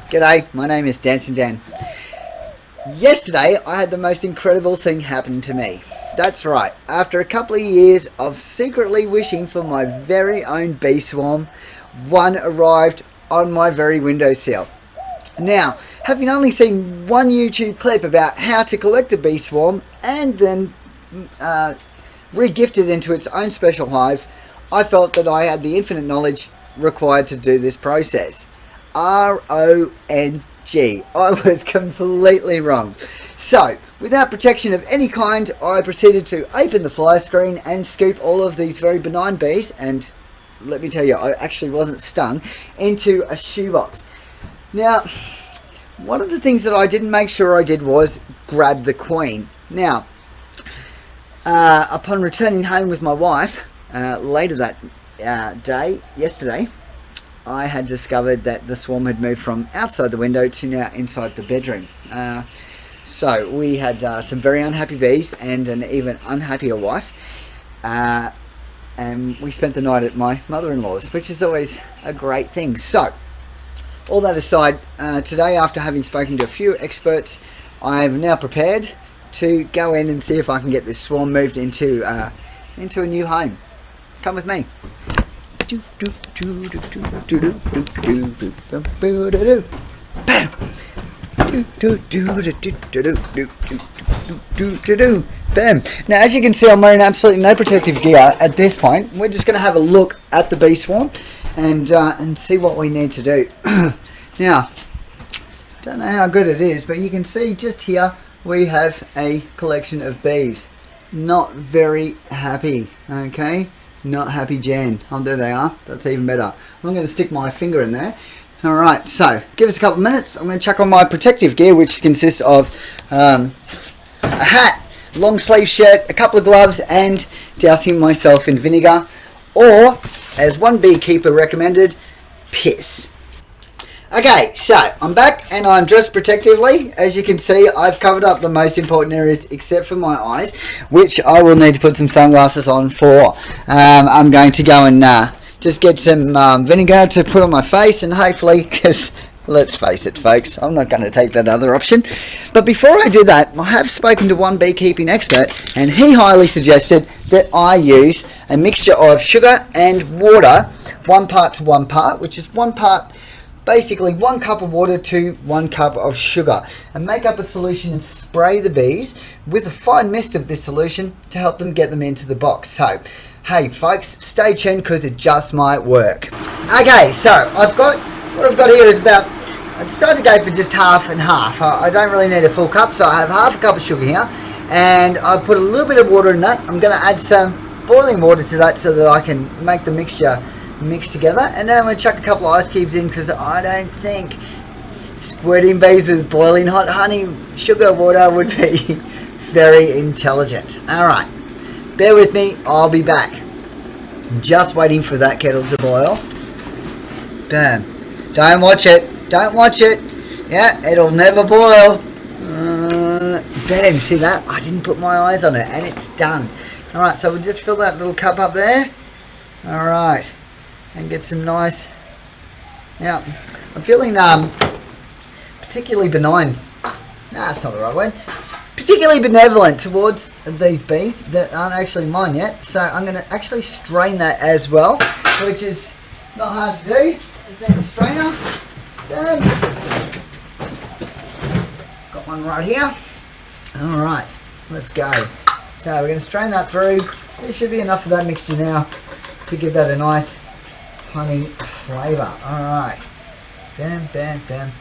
G'day, my name is Dancing Dan. Yesterday I had the most incredible thing happen to me. That's right, after a couple of years of secretly wishing for my very own bee swarm, one arrived on my very windowsill. Now, having only seen one YouTube clip about how to collect a bee swarm and then re-gift it into its own special hive, I felt that I had the infinite knowledge required to do this process. R-O-N-G. I was completely wrong. So, without protection of any kind, I proceeded to open the fly screen and scoop all of these very benign bees, and let me tell you, I actually wasn't stung, into a shoebox. Now, one of the things that I didn't make sure I did was grab the queen. Now, upon returning home with my wife, later that day, yesterday, I had discovered that the swarm had moved from outside the window to now inside the bedroom. So we had some very unhappy bees and an even unhappier wife. And we spent the night at my mother-in-law's, which is always a great thing. So, all that aside, today, after having spoken to a few experts, I'm now prepared to go in and see if I can get this swarm moved into a new home. Come with me. Bam. Now, as you can see, I'm wearing absolutely no protective gear at this point. We're just going to have a look at the bee swarm and see what we need to do. Now, don't know how good it is, but you can see just here we have a collection of bees. Not very happy, okay? Not happy Jan. Oh, there they are. That's even better. I'm going to stick my finger in there. Alright, so give us a couple of minutes. I'm going to chuck on my protective gear, which consists of a hat, long sleeve shirt, a couple of gloves, and dousing myself in vinegar, or, as one beekeeper recommended, piss. Okay, so I'm back and I'm dressed protectively. As you can see, I've covered up the most important areas except for my eyes, which I will need to put some sunglasses on for. I'm going to go and just get some vinegar to put on my face, and hopefully, because let's face it folks, I'm not going to take that other option. But before I do that, I have spoken to one beekeeping expert, and he highly suggested that I use a mixture of sugar and water, 1 part to 1 part, which is 1 part, basically 1 cup of water to 1 cup of sugar, and make up a solution and spray the bees with a fine mist of this solution to help them get them into the box. So, hey folks, stay tuned because it just might work. Okay, so what I've got here is about, I decided to go for just half and half. I don't really need a full cup, so I have half a cup of sugar here, and I put a little bit of water in that. I'm going to add some boiling water to that so that I can make the mixture mix together, and then I'm going to chuck a couple of ice cubes in, because I don't think squirting bees with boiling hot honey sugar water would be very intelligent. Alright, bear with me, I'll be back. Just waiting for that kettle to boil. Bam. Don't watch it, don't watch it. Yeah, it'll never boil. Bam, see that? I didn't put my eyes on it, and it's done. Alright, so we'll just fill that little cup up there. Alright, and get some nice. Now, I'm feeling particularly benign. Nah, that's not the right word. Particularly benevolent towards these bees that aren't actually mine yet. So I'm going to actually strain that as well, which is not hard to do. Just need a strainer. Done. Got one right here. Alright, let's go. So we're going to strain that through. There should be enough of that mixture now to give that a nice honey flavour. Alright. Bam, bam, bam.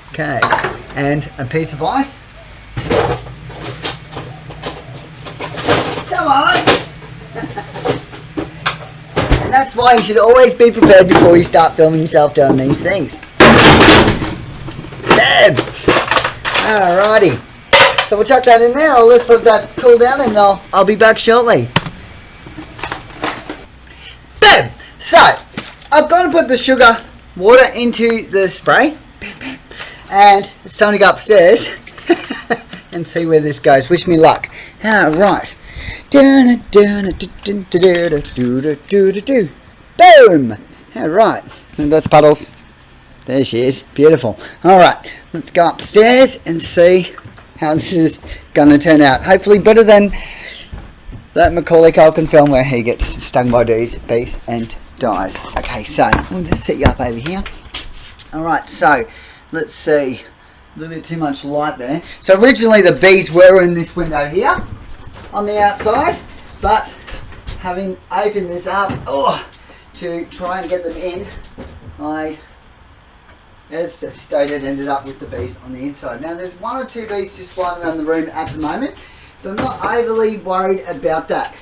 Okay. And a piece of ice. Come on! And that's why you should always be prepared before you start filming yourself doing these things. Bam! Alrighty. So we'll chuck that in there. I'll let that cool down, and I'll be back shortly. Bam! So, I've got to put the sugar water into the spray, and it's time to go upstairs and see where this goes. Wish me luck. Alright. Boom! Alright. And that's Puddles. There she is. Beautiful. Alright, let's go upstairs and see how this is going to turn out. Hopefully better than that Macaulay Culkin film where he gets stung by bees and dies. Okay, so we'll just set you up over here. Alright, so let's see. A little bit too much light there. So originally the bees were in this window here on the outside, but having opened this up to try and get them in, I, as stated, ended up with the bees on the inside. Now there's one or two bees just flying around the room at the moment, but I'm not overly worried about that.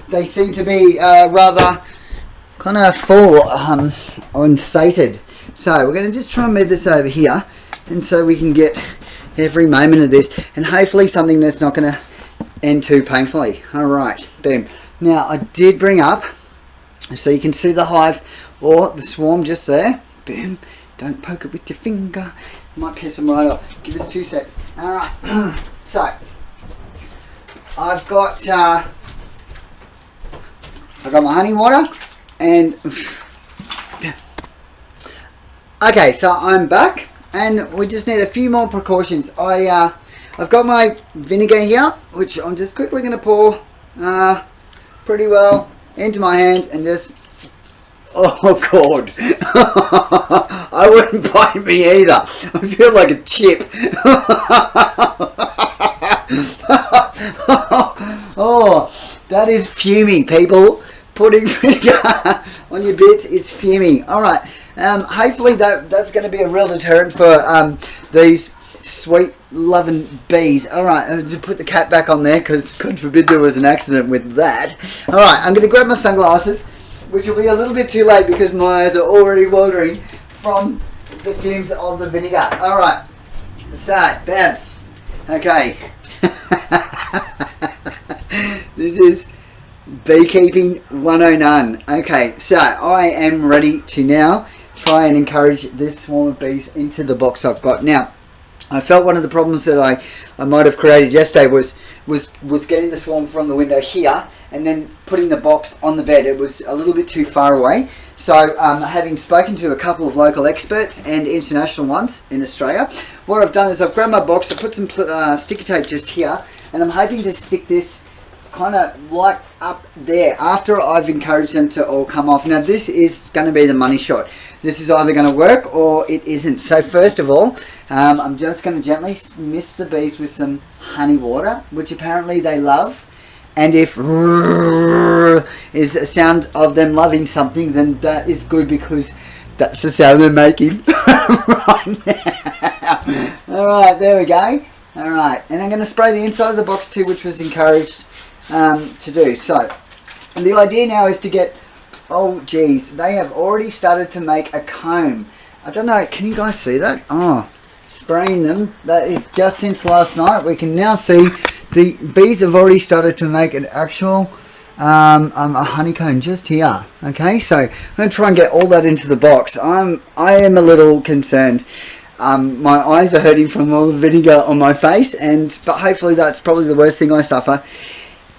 They seem to be rather kind of full and sated. So we're going to just try and move this over here, and so we can get every moment of this, and hopefully something that's not going to end too painfully. Alright, boom. Now I did bring up, so you can see the hive or the swarm just there. Boom. Don't poke it with your finger. You might piss them right off. Give us 2 seconds. Alright. So I've got my honey water and okay, so I'm back and we just need a few more precautions. I've got my vinegar here, which I'm just quickly going to pour pretty well into my hands and just, oh god, I wouldn't bite me either. I feel like a chip. Oh, that is fuming, people. Putting vinegar on your bits is fuming. Alright, hopefully that's going to be a real deterrent for these sweet loving bees. Alright, I'll just put the cap back on there because God forbid there was an accident with that. Alright, I'm going to grab my sunglasses, which will be a little bit too late because my eyes are already watering from the fumes of the vinegar. Alright, so, bam. Okay. This is Beekeeping 109. Okay, so I am ready to now try and encourage this swarm of bees into the box I've got. Now, I felt one of the problems that I might have created yesterday was getting the swarm from the window here and then putting the box on the bed. It was a little bit too far away. So having spoken to a couple of local experts and international ones in Australia, what I've done is I've grabbed my box, I put some sticky tape just here, and I'm hoping to stick this kind of like up there after I've encouraged them to all come off. Now this is going to be the money shot. This is either going to work or it isn't. So first of all, I'm just going to gently mist the bees with some honey water, which apparently they love. And if is a sound of them loving something, then that is good because that's the sound they're making right now. Alright, there we go. Alright, and I'm going to spray the inside of the box too, which was encouraged to do. So, and the idea now is to get, oh geez, they have already started to make a comb. I don't know, can you guys see that? Oh, spraying them. That is just since last night. We can now see the bees have already started to make an actual a honeycomb just here. Okay, so I'm going to try and get all that into the box. I am a little concerned. My eyes are hurting from all the vinegar on my face, but hopefully that's probably the worst thing I suffer.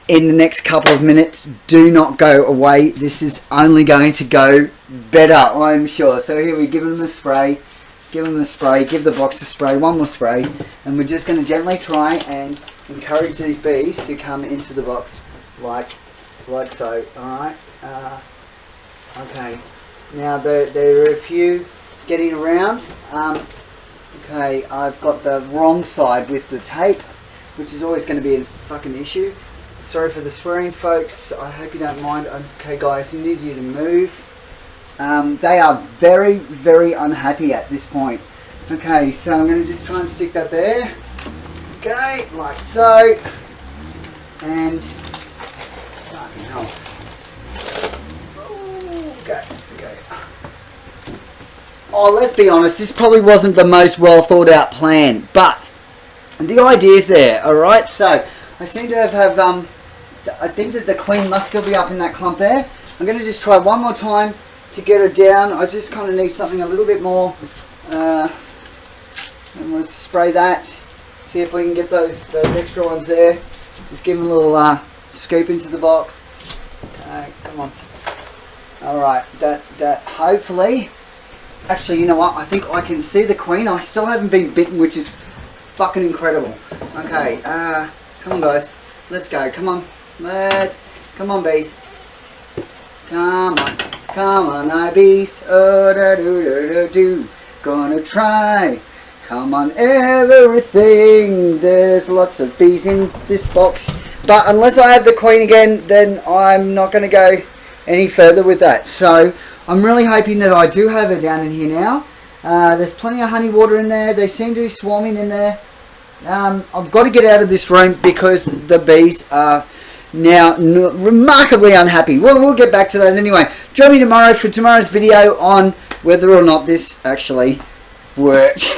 In the next couple of minutes, do not go away. This is only going to go better, I'm sure. So here we give them a spray, give the box a spray, one more spray, and we're just going to gently try and encourage these bees to come into the box like so. Alright, okay, now there are a few getting around. Okay, I've got the wrong side with the tape, which is always going to be a fucking issue. Sorry for the swearing, folks. I hope you don't mind. Okay, guys, I need you to move. They are very, very unhappy at this point. Okay, so I'm going to just try and stick that there. Okay, like so. And okay. Oh, let's be honest, this probably wasn't the most well thought out plan, but the idea's there. Alright, so I seem to have I think that the queen must still be up in that clump there. I'm going to just try one more time to get her down. I just kind of need something a little bit more. I'm going to spray that. See if we can get those extra ones there. Just give them a little scoop into the box. Okay, come on. Alright, that hopefully Actually, you know what? I think I can see the queen. I still haven't been bitten, which is fucking incredible. Okay, come on, guys. Let's go. Come on. Come on, bees. Come on. Come on, bees. Oh, da do do do do. Gonna try. Come on, everything. There's lots of bees in this box. But unless I have the queen again, then I'm not going to go any further with that. So I'm really hoping that I do have her down in here now. There's plenty of honey water in there. They seem to be swarming in there. I've got to get out of this room because the bees are now remarkably unhappy. We'll get back to that anyway. Join me tomorrow for tomorrow's video on whether or not this actually works.